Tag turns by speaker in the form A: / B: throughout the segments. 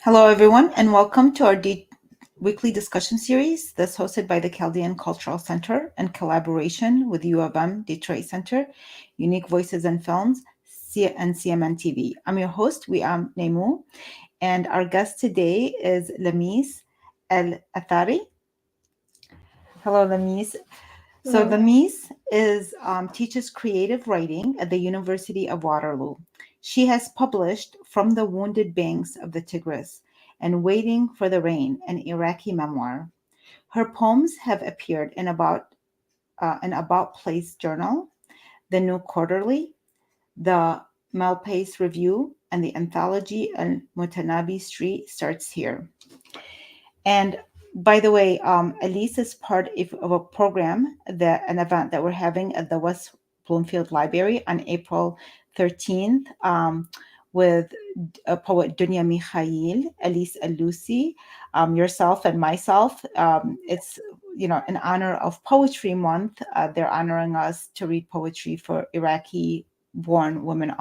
A: Hello, everyone, and welcome to our weekly discussion series that's hosted by the Chaldean Cultural Center in collaboration with U of M Detroit Center, Unique Voices and Films, and CMN TV. I'm your host, Wiam Nemu, and our guest today is Lamis El Ethari. Hello, Lamis. So
B: Hello.
A: Lamis teaches creative writing at the University of Waterloo. She has published From the Wounded Banks of the Tigris and Waiting for the Rain, an Iraqi memoir. Her poems have appeared in an About Place journal, the New Quarterly, the Malpais Review, and the anthology Mutanabbi Street Starts Here. And by the way, Elise is part of a program, an event that we're having at the West Bloomfield Library on April 13th with poet Dunya Mikhail, Elise Alusi, yourself, and myself. It's in honor of Poetry Month. They're honoring us to read poetry for Iraqi-born women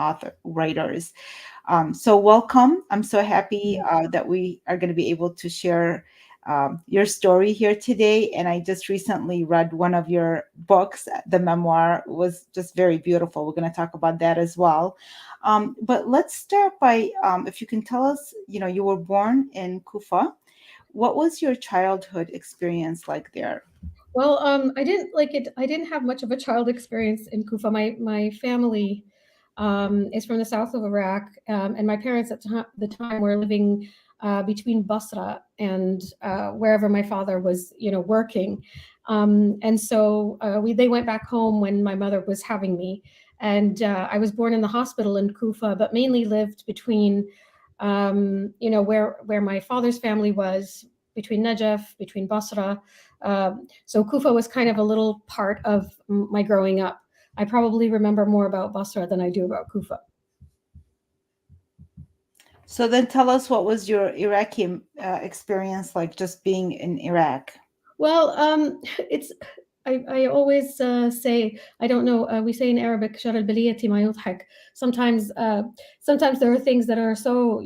A: writers. So welcome. I'm so happy that we are going to be able to share your story here today. And I just recently read one of your books. The memoir was just very beautiful. We're going to talk about that as well. But let's start by, if you can tell us, you were born in Kufa. What was your childhood experience like there?
B: Well, I didn't like it. I didn't have much of a child experience in Kufa. My family is from the south of Iraq, and my parents at the time were living between Basra and wherever my father was, working. And so they went back home when my mother was having me, and I was born in the hospital in Kufa, but mainly lived between, where my father's family was, between Najaf, between Basra. So Kufa was kind of a little part of my growing up. I probably remember more about Basra than I do about Kufa.
A: So then tell us, what was your Iraqi experience like, just being in Iraq?
B: Well, it's I always say, I don't know, we say in Arabic, "Shar al-baliyati ma yudhak." Sometimes there are things that are so,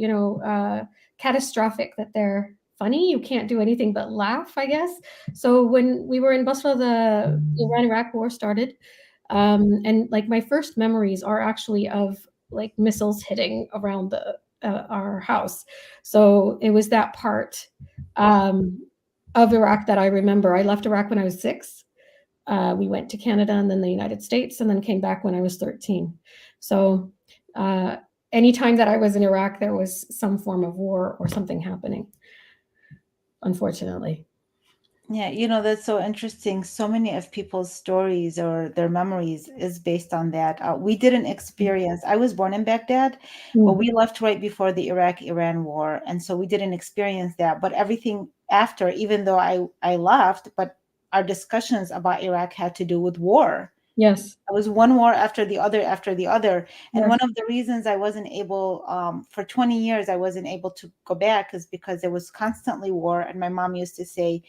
B: catastrophic that they're funny. You can't do anything but laugh, I guess. So when we were in Basra, the Iran-Iraq war started, and like my first memories are actually of like missiles hitting around our house. So it was that part of Iraq that I remember. I left Iraq when I was 6. We went to Canada and then the United States, and then came back when I was 13. So anytime that I was in Iraq, there was some form of war or something happening, unfortunately.
A: Yeah, that's so interesting. So many of people's stories or their memories is based on that. We didn't experience, I was born in Baghdad, but we left right before the Iraq-Iran war. And so we didn't experience that. But everything after, even though I left, but our discussions about Iraq had to do with war.
B: Yes.
A: It was one war after the other after the other. And
B: Yes.
A: one of the reasons I wasn't able, for 20 years, I wasn't able to go back is because there was constantly war. And my mom used to say,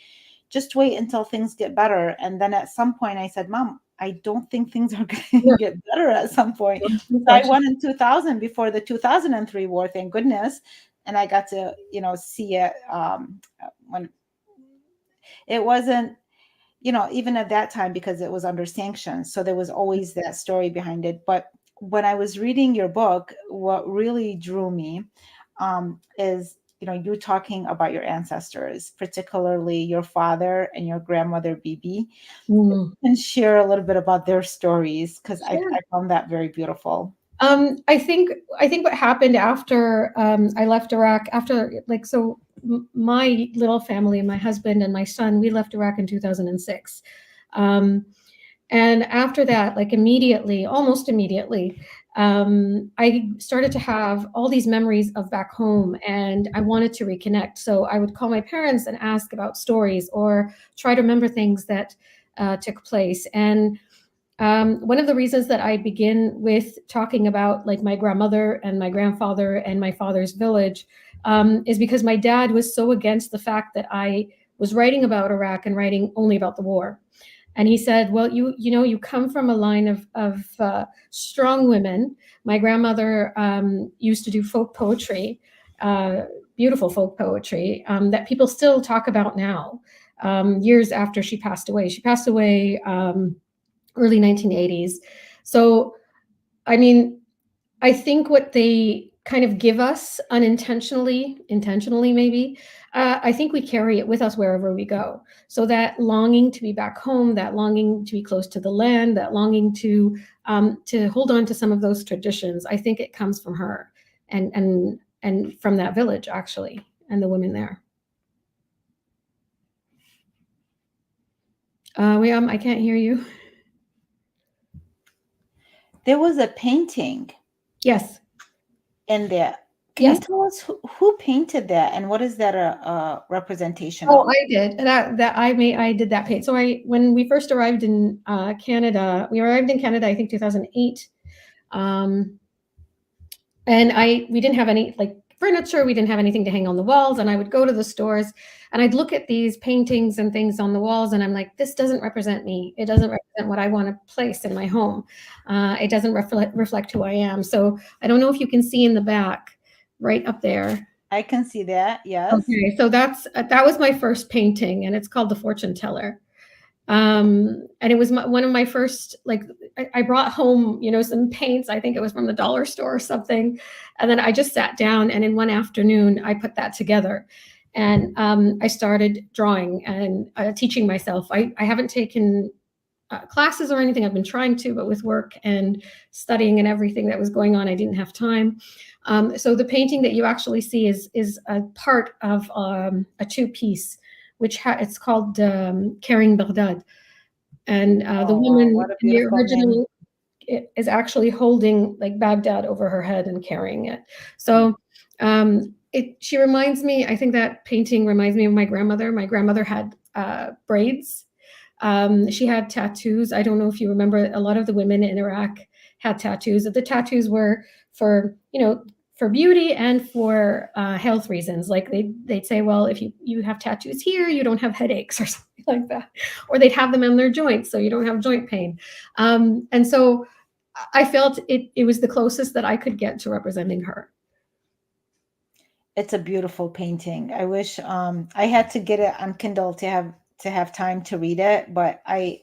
A: just wait until things get better. And then at some point I said, Mom, I don't think things are going to get better at some point. So I won in 2000 before the 2003 war, thank goodness. And I got to, see it when it wasn't, even at that time, because it was under sanctions. So there was always that story behind it. But when I was reading your book, what really drew me is, you talking about your ancestors, particularly your father and your grandmother, Bibi, and share a little bit about their stories, because I found that very beautiful.
B: I think what happened after I left Iraq, my little family, my husband and my son, we left Iraq in 2006. And after that, like almost immediately, I started to have all these memories of back home, and I wanted to reconnect. So I would call my parents and ask about stories or try to remember things that took place. And one of the reasons that I begin with talking about like my grandmother and my grandfather and my father's village is because my dad was so against the fact that I was writing about Iraq and writing only about the war. And he said, well, you come from a line of strong women. My grandmother used to do folk poetry. beautiful folk poetry that people still talk about now, years after she passed away. She passed away early 1980s. So, I mean, I think what they kind of give us unintentionally, intentionally maybe, I think we carry it with us wherever we go. So that longing to be back home, that longing to be close to the land, that longing to hold on to some of those traditions, I think it comes from her and from that village actually, and the women there. I can't hear you.
A: There was a painting
B: Yes.
A: in there. Can you tell us who painted that, and what is that a representation of?
B: I did that. I did that paint. So when we first arrived in Canada, I think 2008, and we didn't have any like furniture. We didn't have anything to hang on the walls, and I would go to the stores and I'd look at these paintings and things on the walls, and I'm like, this doesn't represent me. It doesn't represent what I want to place in my home. It doesn't reflect who I am. So I don't know if you can see in the back, right up there.
A: I can see that, yes.
B: Okay, so that was my first painting, and it's called The Fortune Teller. And it was one of my first, like, I brought home, some paints. I think it was from the dollar store or something. And then I just sat down, and in one afternoon, I put that together. And I started drawing and teaching myself. I haven't taken classes or anything. I've been trying to, but with work and studying and everything that was going on, I didn't have time. So the painting that you actually see is a part of a two-piece, which it's called Carrying Baghdad. And the woman in the original is actually holding like Baghdad over her head and carrying it. So she reminds me, I think that painting reminds me of my grandmother. My grandmother had braids. She had tattoos. I don't know if you remember, a lot of the women in Iraq had tattoos. The tattoos were for beauty and for health reasons. Like they'd say, well, if you have tattoos here, you don't have headaches or something like that. Or they'd have them in their joints, so you don't have joint pain. And so I felt it was the closest that I could get to representing her.
A: It's a beautiful painting. I wish I had to get it on Kindle to have time to read it, but I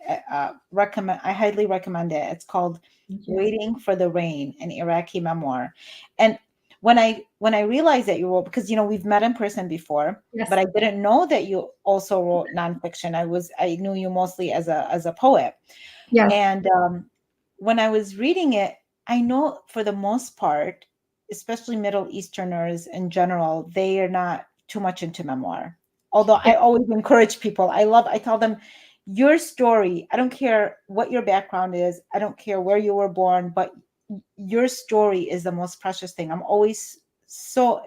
A: highly recommend it. It's called Waiting for the Rain, an Iraqi Memoir. And when I realized that you wrote, because we've met in person before, yes, but I didn't know that you also wrote nonfiction. I knew you mostly as a poet. Yes. And when I was reading it, I know for the most part, especially Middle Easterners in general, they are not too much into memoir. Although I always encourage people, I tell them, your story, I don't care what your background is, I don't care where you were born, but your story is the most precious thing. I'm always so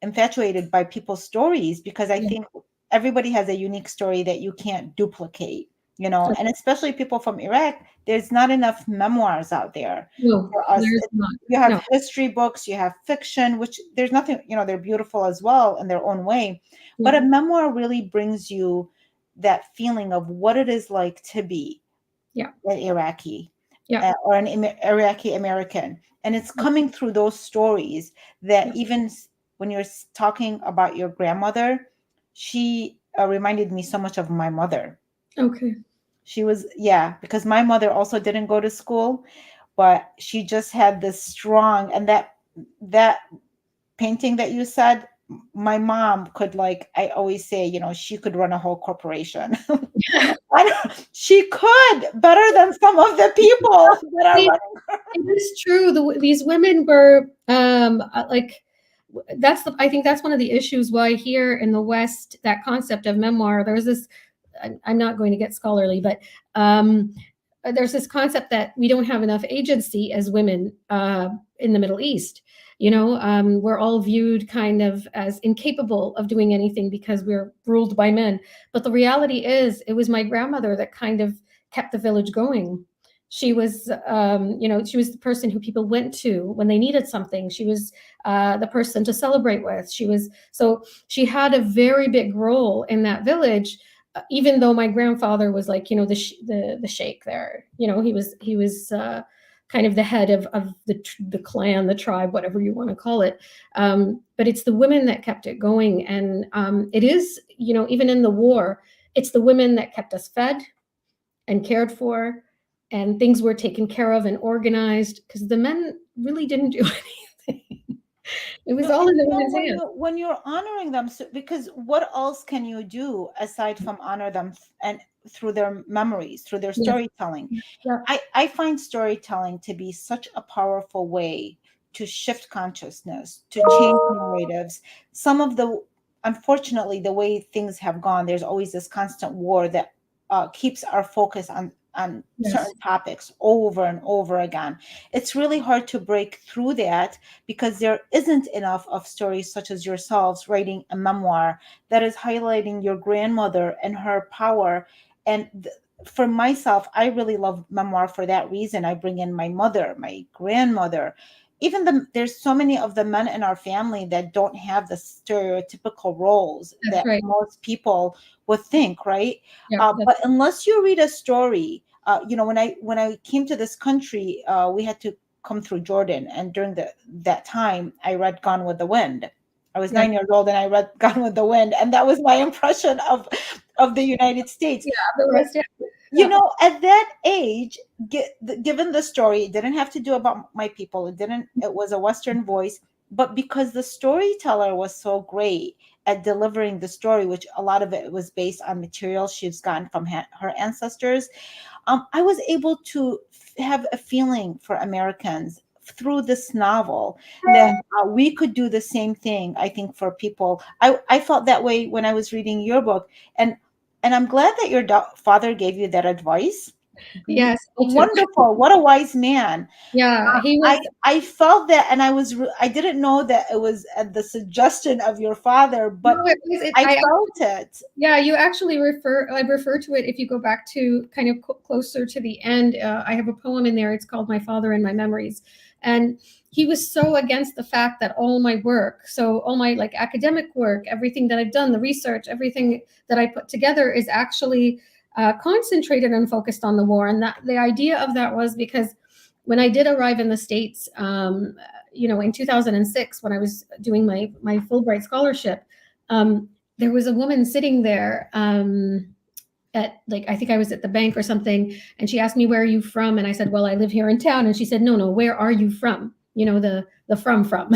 A: infatuated by people's stories, because I think everybody has a unique story that you can't duplicate, and especially people from Iraq, there's not enough memoirs out there for us. You have history books, you have fiction, which there's nothing, they're beautiful as well in their own way. But a memoir really brings you that feeling of what it is like to be an Iraqi or an Iraqi American. And it's coming through those stories that even when you're talking about your grandmother, she reminded me so much of my mother.
B: Okay.
A: She was, because my mother also didn't go to school, but she just had this strong, and that painting that you said, my mom could, like, I always say, she could run a whole corporation. She could, better than some of the people that are running.
B: It is true. These women were like, I think that's one of the issues why here in the West, that concept of memoir, there's this, I'm not going to get scholarly, but there's this concept that we don't have enough agency as women in the Middle East. We're all viewed kind of as incapable of doing anything because we're ruled by men. But the reality is, it was my grandmother that kind of kept the village going. She was, she was the person who people went to when they needed something. She was the person to celebrate with. So she had a very big role in that village. Even though my grandfather was like, the sheikh there, he was kind of the head of the clan, the tribe, whatever you want to call it. But it's the women that kept it going. And it is, even in the war, it's the women that kept us fed and cared for, and things were taken care of and organized, because the men really didn't do anything. It was all in the women's hands.
A: When you're honoring them, because what else can you do aside from honor them and through their memories, through their storytelling?
B: Yeah.
A: I find storytelling to be such a powerful way to shift consciousness, to change narratives. Unfortunately, the way things have gone, there's always this constant war that keeps our focus on certain topics over and over again. It's really hard to break through that, because there isn't enough of stories such as yourselves writing a memoir that is highlighting your grandmother and her power. And for myself, I really love memoir for that reason. I bring in my mother, my grandmother, even there's so many of the men in our family that don't have the stereotypical roles that most people would think, right? But unless you read a story, when I came to this country, we had to come through Jordan, and during that time, I read Gone with the Wind. I was 9 years old, and I read Gone with the Wind, and that was my impression of the United States. At that age, given the story, it didn't have to do about my people. It was a Western voice, but because the storyteller was so great at delivering the story, which a lot of it was based on material she's gotten from her ancestors, I was able to have a feeling for Americans through this novel, that we could do the same thing. I think for people, I felt that way when I was reading your book, and I'm glad that your father gave you that advice.
B: Yes,
A: wonderful. What a wise man.
B: Yeah, he was.
A: I felt that, and I didn't know that it was at the suggestion of your father, but I felt it.
B: Yeah, you actually I refer to it if you go back to kind of closer to the end. I have a poem in there. It's called My Father and My Memories. And he was so against the fact that all my work, so all my academic work, everything that I've done, the research, everything that I put together is actually concentrated and focused on the war. And that the idea of that was because when I did arrive in the States, in 2006, when I was doing my Fulbright scholarship, there was a woman sitting there at I think I was at the bank or something, and she asked me, "Where are you from?" And I said, "Well, I live here in town." And she said, "No, where are you from? The from."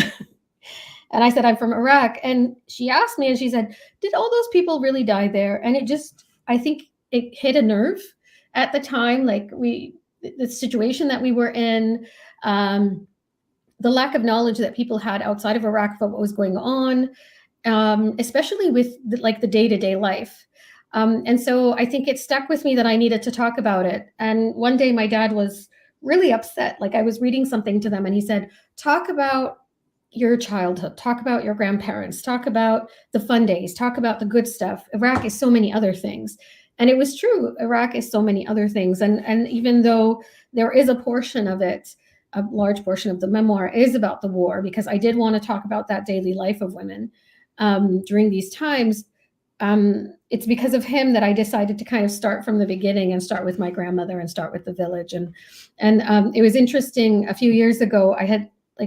B: And I said, "I'm from Iraq." And she asked me, and she said, "Did all those people really die there?" And I think it hit a nerve at the time, the situation that we were in, the lack of knowledge that people had outside of Iraq about what was going on, especially with the day-to-day life. And so I think it stuck with me that I needed to talk about it. And one day my dad was really upset. I was reading something to them, and he said, "Talk about your childhood, talk about your grandparents, talk about the fun days, talk about the good stuff. Iraq is so many other things." And it was true. Iraq is so many other things. And even though there is a portion of it, a large portion of the memoir is about the war, because I did want to talk about that daily life of women during these times. It's because of him that I decided to kind of start from the beginning and start with my grandmother and start with the village. And it was interesting. A few years ago, I had I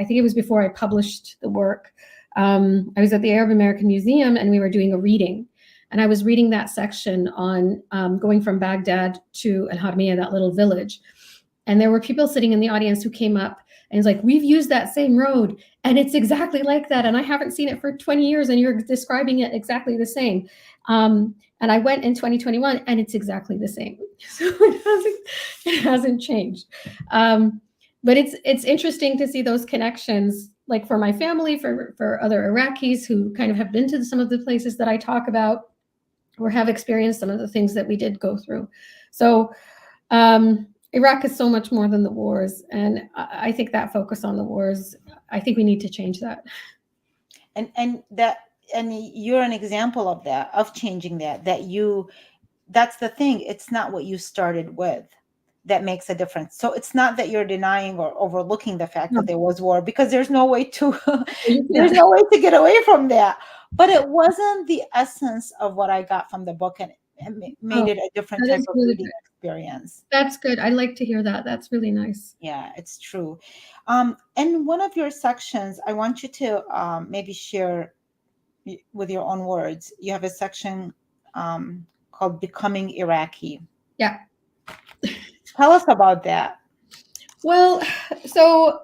B: think it was before I published the work. I was at the Arab American Museum, and we were doing a reading. And I was reading that section on going from Baghdad to Al Harmiya, that little village. And there were people sitting in the audience who came up and it's like, "We've used that same road, and it's exactly like that. And I haven't seen it for 20 years, and you're describing it exactly the same." And I went in 2021, and it's exactly the same. So it hasn't changed. But it's interesting to see those connections, for my family, for other Iraqis who kind of have been to some of the places that I talk about, or have experienced some of the things that we did go through. So Iraq is so much more than the wars. And I think that focus on the wars, I think we need to change that.
A: And you're an example of that, of changing that, that's the thing. It's not what you started with that makes a difference. So it's not that you're denying or overlooking the fact that there was war, because there's no way to get away from that. But it wasn't the essence of what I got from the book, and it made it a different type of reading experience.
B: That's good. I like to hear that. That's really nice.
A: Yeah, it's true. In one of your sections, I want you to maybe share with your own words. You have a section called Becoming Iraqi.
B: Yeah.
A: Tell us about that.
B: Well, so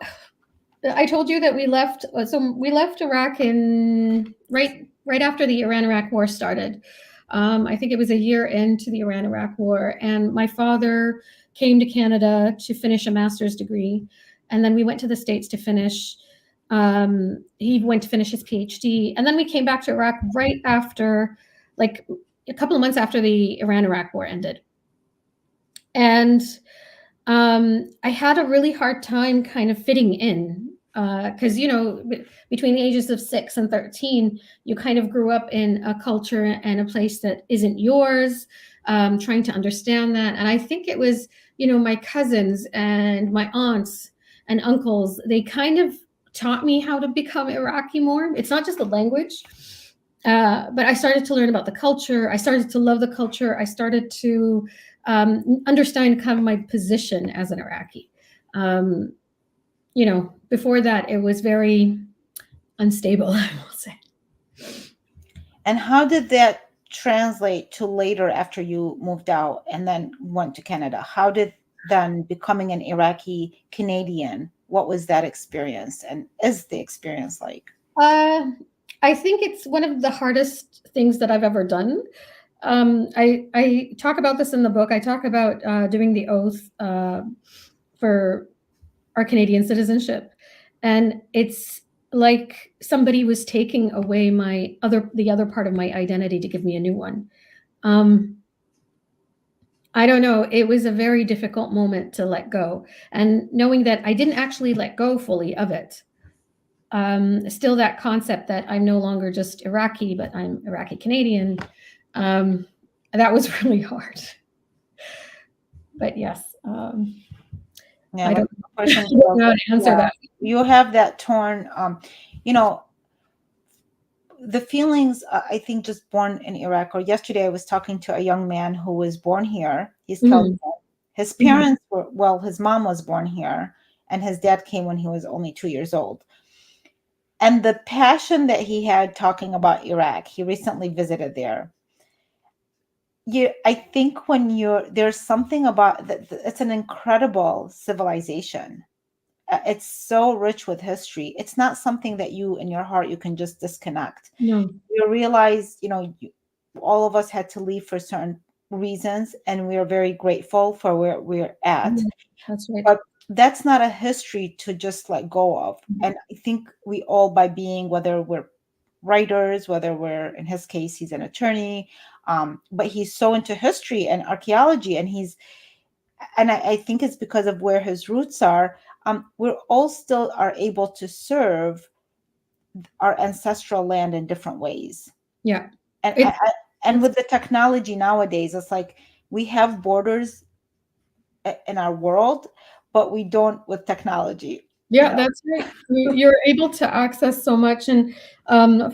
B: I told you that we left. So we left Iraq in right after the Iran-Iraq War started. I think it was a year into the Iran-Iraq War, and my father came to Canada to finish a master's degree, and then we went to the States to finish. He went to finish his PhD, and then we came back to Iraq right after, like a couple of months after the Iran-Iraq War ended, and I had a really hard time kind of fitting in because between the ages of 6 and 13, you kind of grew up in a culture and a place that isn't yours, trying to understand that. And I think it was my cousins and my aunts and uncles, they kind of taught me how to become Iraqi more. It's not just the language, but I started to learn about the culture. I started to love the culture. I started to understand kind of my position as an Iraqi. Before that, it was very unstable, I will say.
A: And how did that translate to later after you moved out and then went to Canada? How did then becoming an Iraqi Canadian, what was that experience, and is the experience like?
B: I think it's one of the hardest things that I've ever done. I talk about this in the book. I talk about doing the oath for our Canadian citizenship, and it's like somebody was taking away the other part of my identity to give me a new one. I don't know. It was a very difficult moment to let go, and knowing that I didn't actually let go fully of it. Still, that concept that I'm no longer just Iraqi, but I'm Iraqi Canadian. That was really hard. But yes,
A: Yeah,
B: I don't know how to answer that.
A: You have that torn, the feelings, I think, just born in Iraq. Or yesterday, I was talking to a young man who was born here. He's telling me his parents his mom was born here, and his dad came when he was only 2 years old. And the passion that he had talking about Iraq, he recently visited there. I think there's something about that, it's an incredible civilization. It's so rich with history. It's not something that you in your heart you can just disconnect.
B: No.
A: You realize, all of us had to leave for certain reasons, and we are very grateful for where we're at.
B: That's right.
A: But that's not a history to just let go of. And I think we all, by being, whether we're writers, whether we're, in his case, he's an attorney, but he's so into history and archaeology, and I think it's because of where his roots are. We're all still are able to serve our ancestral land in different ways.
B: Yeah.
A: And with the technology nowadays, it's like we have borders in our world, but we don't with technology.
B: Yeah, that's right. You're able to access so much. And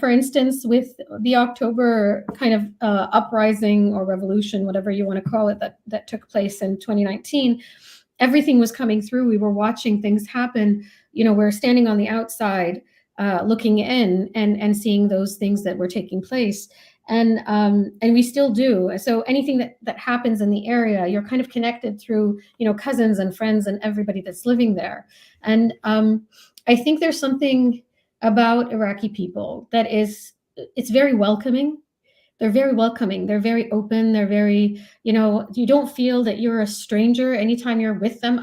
B: for instance, with the October kind of uprising or revolution, whatever you want to call it, that took place in 2019, everything was coming through. We were watching things happen. We're standing on the outside, looking in and seeing those things that were taking place. And we still do. So anything that happens in the area, you're kind of connected through, cousins and friends and everybody that's living there. And I think there's something about Iraqi people that it's very welcoming. They're very welcoming. They're very open. They're very, you don't feel that you're a stranger anytime you're with them.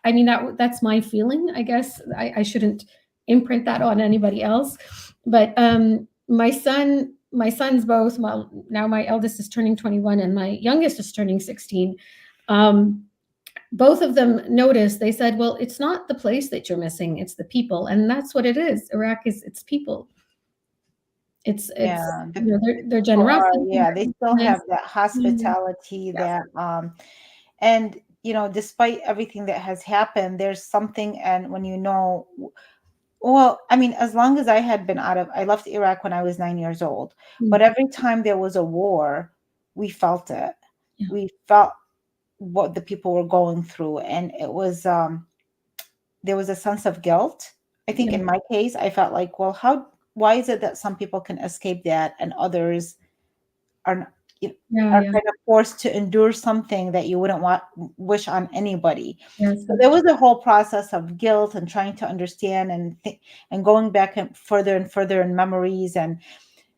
B: I mean, that's my feeling, I guess. I shouldn't imprint that on anybody else. But my sons both, well, now my eldest is turning 21 and my youngest is turning 16. Both of them noticed, they said, well, it's not the place that you're missing, it's the people. And that's what it is. Iraq it's people. It's their generosity.
A: They still have that hospitality, that and despite everything that has happened, there's something. And when well, I mean, as long as I left Iraq when I was 9 years old, but every time there was a war, we felt it. Yeah. We felt what the people were going through, and it was there was a sense of guilt. I think
B: Yeah,
A: in my case, I felt like, well, why is it that some people can escape that and others are you
B: yeah,
A: are
B: yeah.
A: kind of forced to endure something that you wouldn't want wish on anybody.
B: Yes,
A: So there was a whole process of guilt and trying to understand and going back and further in memories, and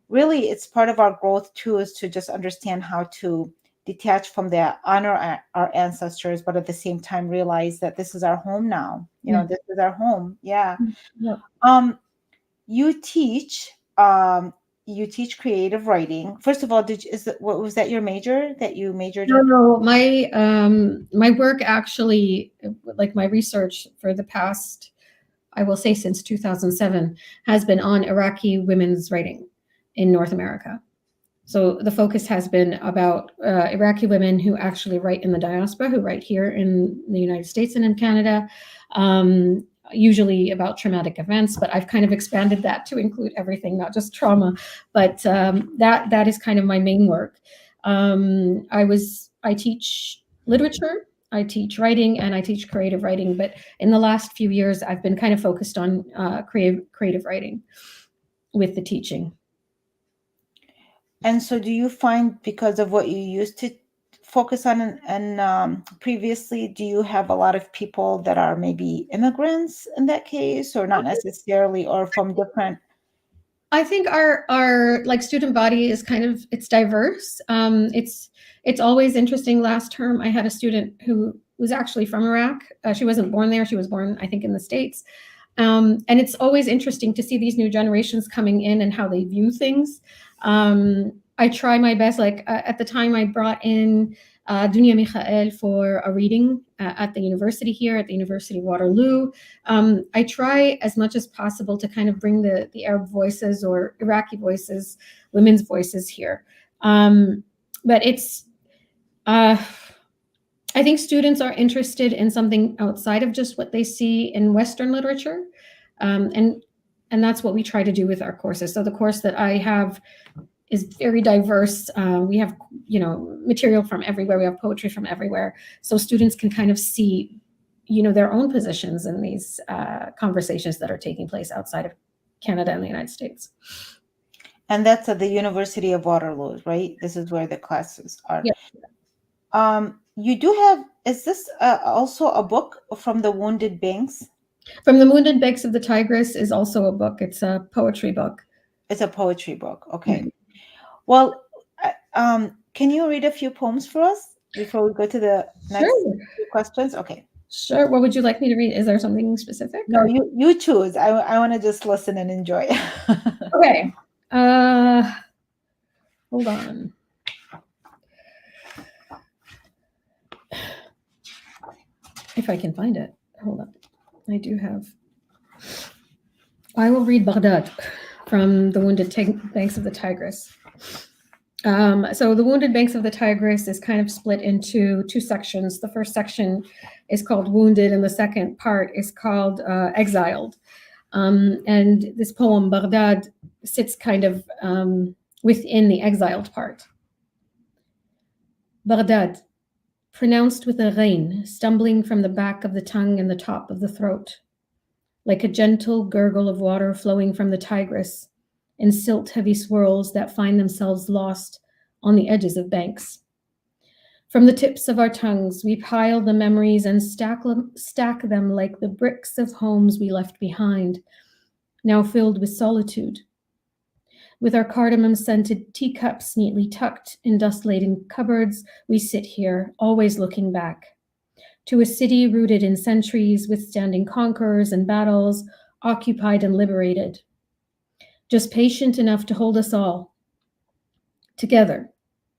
A: really it's part of our growth too, is to just understand how to detach from that, honor our ancestors, but at the same time realize that this is our home now.
B: yeah,
A: This is our home. Yeah.
B: yeah.
A: um you teach um you teach creative writing. First of all, what was that, your major that you majored
B: No,
A: in?
B: no, my work actually, like my research for the past, I will say since 2007, has been on Iraqi women's writing in North America. So the focus has been about Iraqi women who actually write in the diaspora, who write here in the United States and in Canada, usually about traumatic events. But I've kind of expanded that to include everything, not just trauma. But that is kind of my main work. I teach literature, I teach writing, and I teach creative writing. But in the last few years, I've been kind of focused on creative writing with the teaching.
A: And so do you find, because of what you used to focus on and previously, do you have a lot of people that are maybe immigrants in that case, or not necessarily, or from different?
B: I think our like student body is kind of, it's diverse. It's always interesting. Last term, I had a student who was actually from Iraq. She wasn't born there. She was born, I think, in the States. And it's always interesting to see these new generations coming in and how they view things. I try my best. Like at the time, I brought in Dunya Mikhael for a reading at the university here, at the University of Waterloo. I try as much as possible to kind of bring the Arab voices or Iraqi voices, women's voices here. But it's, uh, I think students are interested in something outside of just what they see in Western literature. Um, and and that's what we try to do with our courses. So the course that I have is very diverse. We have, material from everywhere. We have poetry from everywhere. So students can kind of see, their own positions in these conversations that are taking place outside of Canada and the United States.
A: And that's at the University of Waterloo, right? This is where the classes are.
B: Yeah.
A: You do have, is this also a book from the Wounded Banks?
B: From the Wounded Banks of the Tigris is also a book. It's a poetry book.
A: It's a poetry book.
B: Yeah.
A: Okay. Well, can you read a few poems for us before we go to the next
B: Sure.
A: few questions? Okay.
B: Sure. What would you like me to read? Is there something specific?
A: No,
B: Or?
A: you choose. I want to just listen and enjoy.
B: Okay. Hold on. If I can find it. Hold on. I do have. I will read Baghdad from the Wounded Banks of the Tigris. So the Wounded Banks of the Tigris is kind of split into two sections. The first section is called Wounded, and the second part is called Exiled. And this poem, Baghdad, sits kind of within the exiled part. Baghdad, pronounced with a ghain, stumbling from the back of the tongue and the top of the throat, like a gentle gurgle of water flowing from the Tigris in silt-heavy swirls that find themselves lost on the edges of banks. From the tips of our tongues, we pile the memories and stack them like the bricks of homes we left behind, now filled with solitude. With our cardamom-scented teacups neatly tucked in dust-laden cupboards, we sit here, always looking back, to a city rooted in centuries, withstanding conquerors and battles, occupied and liberated. Just patient enough to hold us all together,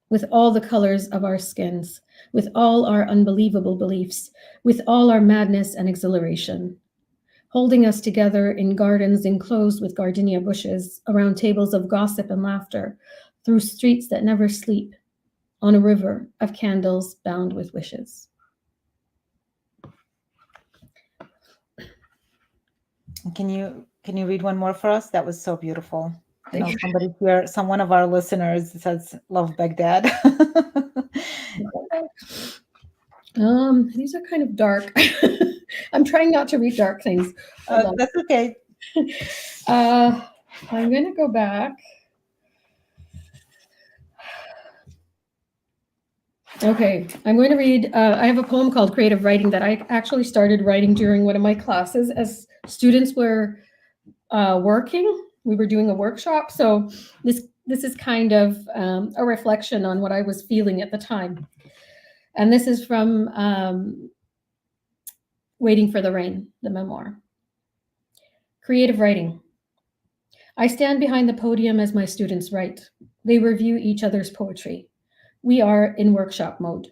B: with all the colors of our skins, with all our unbelievable beliefs, with all our madness and exhilaration, holding us together in gardens enclosed with gardenia bushes, around tables of gossip and laughter, through streets that never sleep, on a river of candles bound with wishes.
A: Can you read one more for us? That was so beautiful. I know
B: Thank
A: somebody here, one of our listeners says love Baghdad.
B: you. These are kind of dark. I'm trying not to read dark things.
A: That's okay.
B: I'm going to go back. Okay, I'm going to read, I have a poem called Creative Writing that I actually started writing during one of my classes as students were working. We were doing a workshop. So this is kind of a reflection on what I was feeling at the time. And this is from Waiting for the Rain, the memoir. Creative writing. I stand behind the podium as my students write. They review each other's poetry. We are in workshop mode.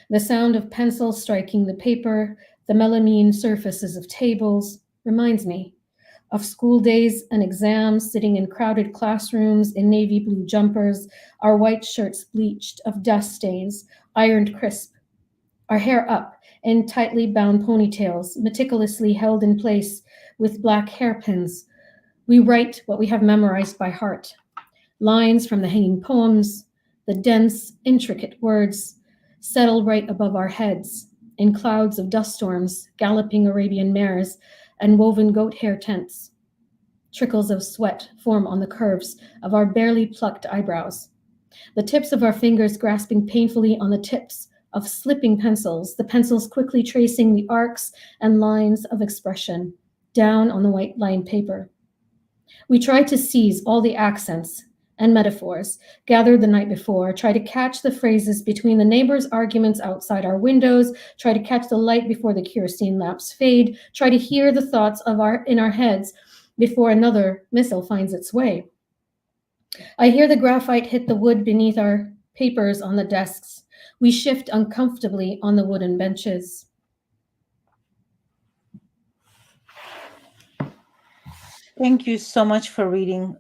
B: The sound of pencils striking the paper, the melamine surfaces of tables, reminds me of school days and exams, sitting in crowded classrooms in navy blue jumpers, our white shirts bleached of dust stains, ironed crisp, our hair up in tightly bound ponytails, meticulously held in place with black hairpins. We write what we have memorized by heart. Lines from the hanging poems, the dense, intricate words settle right above our heads in clouds of dust storms, galloping Arabian mares, and woven goat hair tents. Trickles of sweat form on the curves of our barely plucked eyebrows. The tips of our fingers grasping painfully on the tips of slipping pencils, the pencils quickly tracing the arcs and lines of expression down on the white lined paper. We try to seize all the accents and metaphors gathered the night before, try to catch the phrases between the neighbors' arguments outside our windows, try to catch the light before the kerosene lamps fade, try to hear the thoughts in our heads before another missile finds its way. I hear the graphite hit the wood beneath our papers on the desks. We shift uncomfortably on the wooden benches.
A: Thank you so much for reading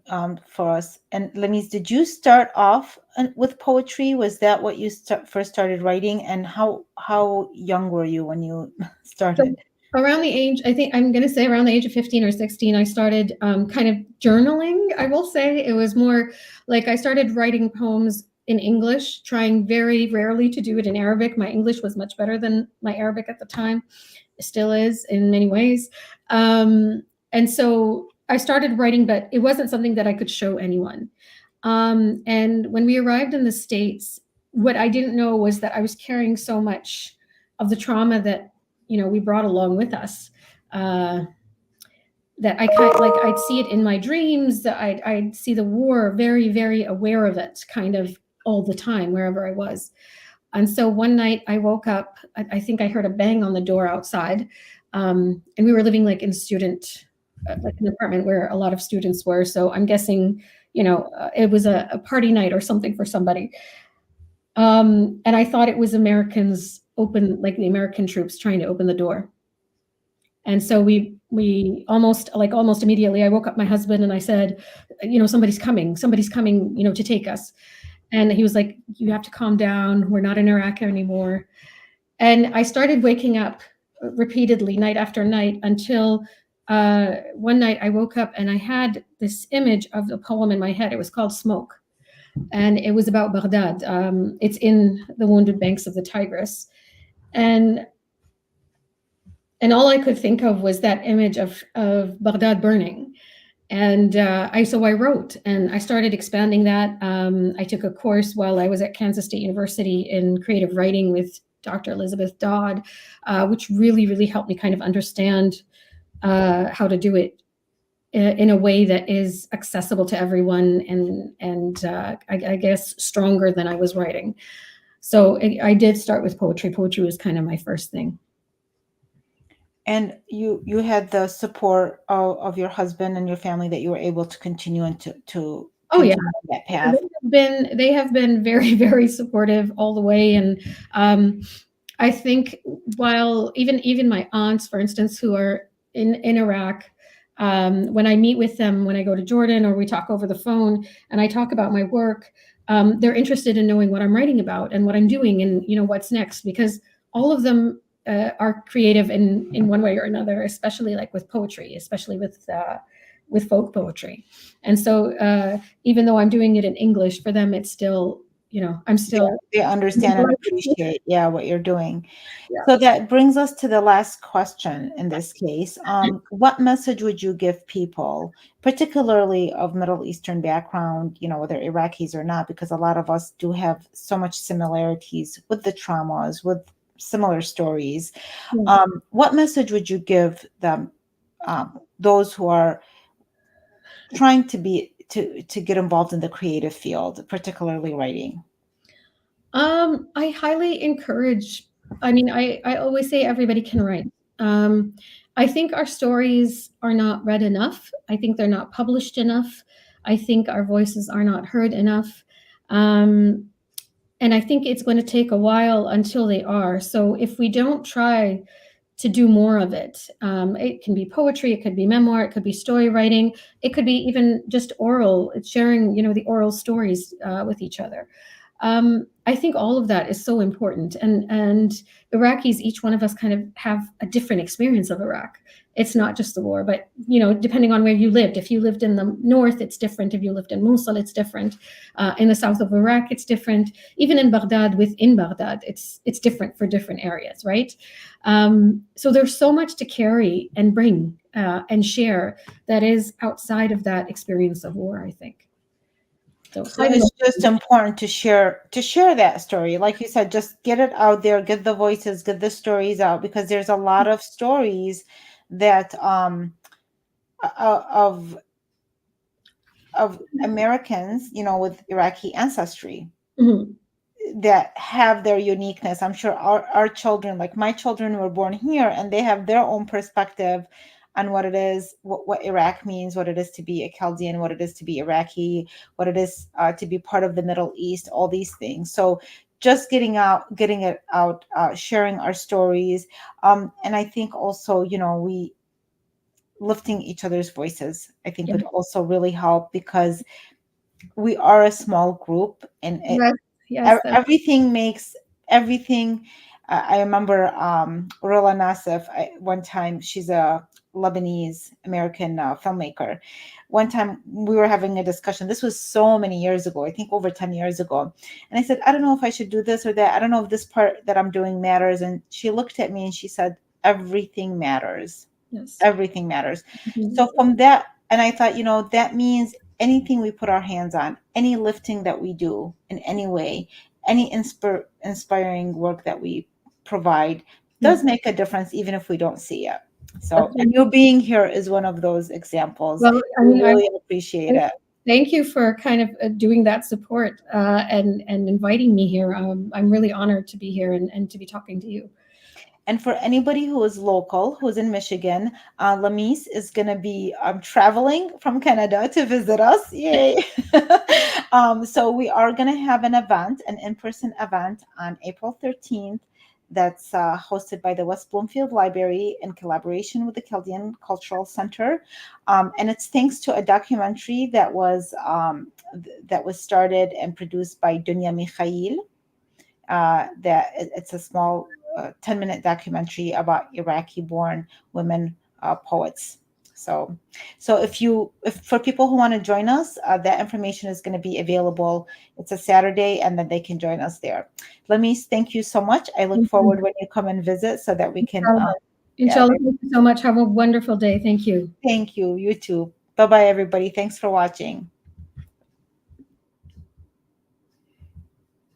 A: for us. And Lamise, did you start off with poetry? Was that what you first started writing? And how young were you when you started?
B: So around the age, I think I'm going to say around the age of 15 or 16, I started kind of journaling. I will say it was more like I started writing poems in English, trying very rarely to do it in Arabic. My English was much better than my Arabic at the time. It still is in many ways. And so I started writing, but it wasn't something that I could show anyone. And when we arrived in the States, what I didn't know was that I was carrying so much of the trauma that, we brought along with us, that I kind of, like, I'd see it in my dreams, that I'd see the war, very, very aware of it kind of all the time, wherever I was. And so one night I woke up, I think I heard a bang on the door outside. And we were living like in like an apartment where a lot of students were. So I'm guessing, it was a party night or something for somebody. And I thought it was Americans like the American troops trying to open the door. And so we almost immediately, I woke up my husband and I said, somebody's coming, to take us. And he was like, you have to calm down. We're not in Iraq anymore. And I started waking up repeatedly night after night until one night I woke up and I had this image of the poem in my head. It was called Smoke. And it was about Baghdad. It's in the wounded banks of the Tigris. And all I could think of was that image of Baghdad burning. And so I wrote and I started expanding that. I took a course while I was at Kansas State University in creative writing with Dr. Elizabeth Dodd, which really, really helped me kind of understand how to do it in a way that is accessible to everyone and I guess stronger than I was writing. So I did start with poetry. Poetry was kind of my first thing.
A: And you had the support of your husband and your family that you were able to continue to continue that path.
B: They have been very, very supportive all the way. And I think while even my aunts, for instance, who are in Iraq, when I meet with them, when I go to Jordan or we talk over the phone and I talk about my work, they're interested in knowing what I'm writing about and what I'm doing and what's next, because all of them are creative in one way or another, especially like with poetry, especially with folk poetry. And so even though I'm doing it in English, for them it's still I'm still.
A: They understand and appreciate, yeah, what you're doing.
B: Yeah.
A: So that brings us to the last question in this case. What message would you give people, particularly of Middle Eastern background, whether Iraqis or not, because a lot of us do have so much similarities with the traumas, with similar stories.
B: Yeah.
A: What message would you give them, those who are trying to get involved in the creative field, particularly writing?
B: I highly encourage, I mean, I always say everybody can write. Um, I think our stories are not read enough. I think they're not published enough. I think our voices are not heard enough. Um, and I think it's going to take a while until they are. So if we don't try to do more of it, it can be poetry, it could be memoir, it could be story writing, it could be even just oral, sharing, the oral stories with each other. I think all of that is so important. And Iraqis, each one of us kind of have a different experience of Iraq. It's not just the war, but depending on where you lived. If you lived in the north, it's different. If you lived in Mosul, it's different. In the south of Iraq, it's different. Even in Baghdad, within Baghdad, it's different for different areas, right? So there's so much to carry and bring and share that is outside of that experience of war, I think.
A: So it's just important to share that story. Like you said, just get it out there, get the voices, get the stories out, because there's a lot of stories that of Americans, with Iraqi ancestry, that have their uniqueness. I'm sure our children, like my children, were born here, and they have their own perspective on what it is, what Iraq means, what it is to be a Chaldean, what it is to be Iraqi, what it is to be part of the Middle East, all these things. So just getting it out, sharing our stories. And I think also, we lifting each other's voices, I think would also really help, because we are a small group, and everything makes everything. I remember Rola Nassif, one time, she's a Lebanese American filmmaker. One time we were having a discussion. This was so many years ago, I think over 10 years ago. And I said, I don't know if I should do this or that. I don't know if this part that I'm doing matters. And she looked at me and she said, everything matters.
B: Yes.
A: Everything matters. So from that, and I thought, that means anything we put our hands on, any lifting that we do in any way, any inspiring work that we provide does make a difference, even if we don't see it. So, and you being here is one of those examples.
B: Well,
A: I really appreciate it.
B: Thank you for kind of doing that support and inviting me here. I'm really honored to be here and to be talking to you.
A: And for anybody who is local, who's in Michigan, Lamise is going to be traveling from Canada to visit us. Yay! So we are going to have an in-person event on April 13th. That's hosted by the West Bloomfield Library in collaboration with the Chaldean Cultural Center. And it's thanks to a documentary that was started and produced by Dunya Mikhail. That it's a small 10-minute documentary about Iraqi-born women poets. So if for people who want to join us, that information is going to be available. It's a Saturday, and then they can join us there. Lamise, thank you so much. I look forward when you come and visit, so that we can.
B: Inshallah, thank you so much. Have a wonderful day. Thank you.
A: Thank you. You too. Bye-bye, everybody. Thanks for watching.